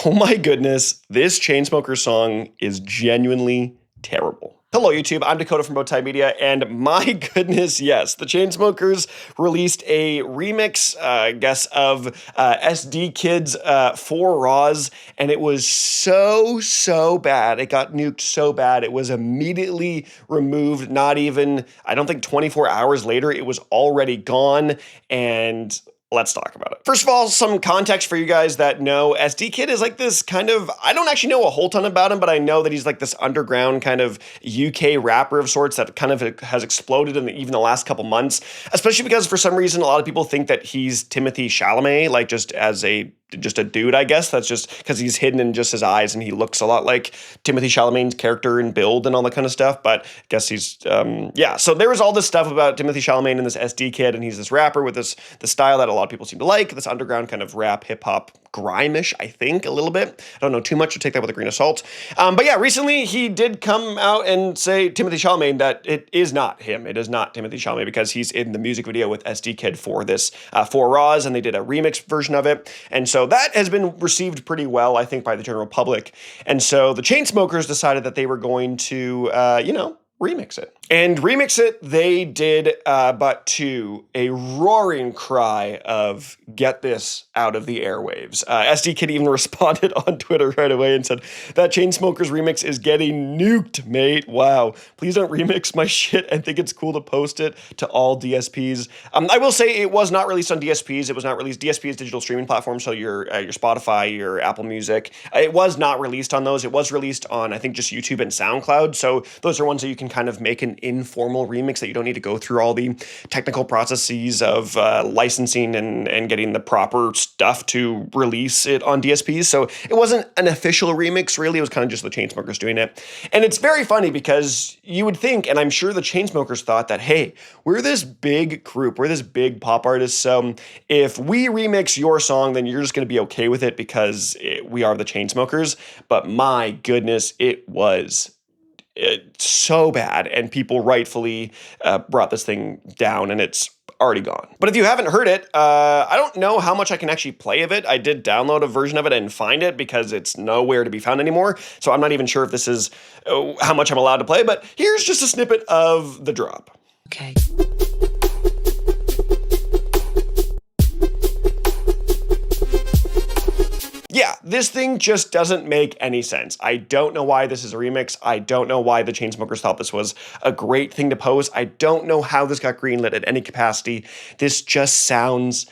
Oh my goodness, this Chainsmokers song is genuinely terrible. Hello YouTube, I'm Dakota from Bowtied Media, and my goodness, yes, the Chainsmokers released a remix, of EsDeeKid's 4 Raws, and it was so bad. It got nuked so bad, it was immediately removed, not even, I don't think 24 hours later, it was already gone, and let's talk about it. First of all, some context for you guys that know, EsDeeKid is like this kind of, I don't actually know a whole ton about him, but I know that he's like this underground kind of UK rapper of sorts that kind of has exploded in even the last couple months, especially because for some reason, a lot of people think that he's Timothée Chalamet, like just a dude, I guess. That's just because he's hidden in just his eyes and he looks a lot like Timothée Chalamet's character and build and all that kind of stuff. But I guess he's, yeah. So there was all this stuff about Timothée Chalamet and this EsDeeKid, and he's this rapper with the style that a lot of people seem to like, this underground kind of rap, hip hop, grime-ish, I think, a little bit. I don't know too much, so take that with a grain of salt. But yeah, recently he did come out and say, Timothée Chalamet, that it is not him. It is not Timothée Chalamet because he's in the music video with EsDeeKid for this 4 Raws, and they did a remix version of it. And so that has been received pretty well, I think, by the general public. And so the Chainsmokers decided that they were going to, remix it. And remix it, they did, but to a roaring cry of, get this out of the airwaves. EsDeeKid even responded on Twitter right away and said, that Chainsmokers remix is getting nuked, mate. Wow. Please don't remix my shit and think it's cool to post it to all DSPs. I will say it was not released on DSPs. It was not released. DSP is digital streaming platform, so your Spotify, your Apple Music. It was not released on those. It was released on, I think, just YouTube and SoundCloud. So those are ones that you can kind of make an informal remix that you don't need to go through all the technical processes of licensing and getting the proper stuff to release it on DSPs. So it wasn't an official remix, really. It was kind of just the Chainsmokers doing it. And it's very funny because you would think, and I'm sure the Chainsmokers thought that, hey, we're this big group, we're this big pop artist, so if we remix your song, then you're just going to be okay with it because we are the Chainsmokers. But my goodness, it was so bad, and people rightfully brought this thing down, and it's already gone. But if you haven't heard it, I don't know how much I can actually play of it. I did download a version of it and find it because it's nowhere to be found anymore, so I'm not even sure if this is how much I'm allowed to play, but here's just a snippet of the drop. Okay. Yeah, this thing just doesn't make any sense. I don't know why this is a remix. I don't know why the Chainsmokers thought this was a great thing to post. I don't know how this got greenlit at any capacity. This just sounds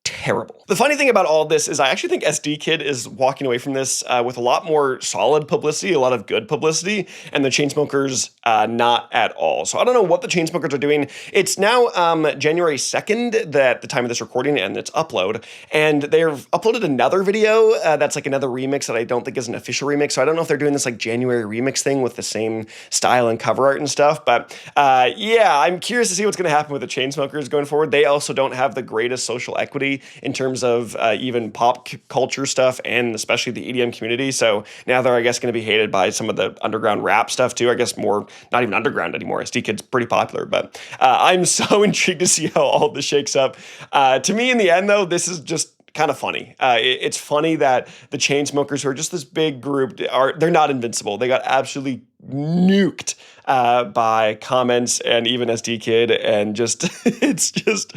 terrible. The funny thing about all this is I actually think EsDeeKid is walking away from this with a lot more solid publicity, a lot of good publicity, and the Chainsmokers not at all. So I don't know what the Chainsmokers are doing. It's now January 2nd at the time of this recording and its upload, and they've uploaded another video that's like another remix that I don't think is an official remix. So I don't know if they're doing this like January remix thing with the same style and cover art and stuff, but yeah, I'm curious to see what's going to happen with the Chainsmokers going forward. They also don't have the greatest social equity in terms of even pop culture stuff and especially the EDM community. So now they're, I guess, going to be hated by some of the underground rap stuff too. I guess more, not even underground anymore. EsDeeKid's pretty popular, but I'm so intrigued to see how all this shakes up. To me, in the end, though, this is just kind of funny. It's funny that the Chainsmokers, who are just this big group, they're not invincible. They got absolutely nuked by comments and even EsDeeKid, and just it's just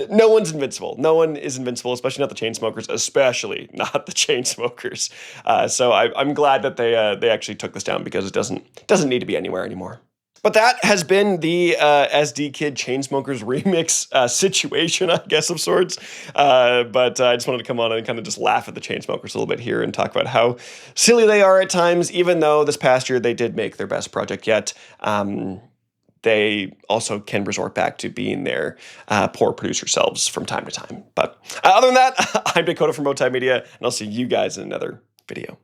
no one's invincible. No one is invincible, especially not the Chainsmokers, especially not the Chainsmokers. So I'm glad that they actually took this down because it doesn't need to be anywhere anymore. But that has been the EsDeeKid Chainsmokers remix situation, I guess, of sorts. But I just wanted to come on and kind of just laugh at the Chainsmokers a little bit here and talk about how silly they are at times, even though this past year they did make their best project yet. They also can resort back to being their poor producer selves from time to time. But other than that, I'm Dakota from Bowtied Media, and I'll see you guys in another video.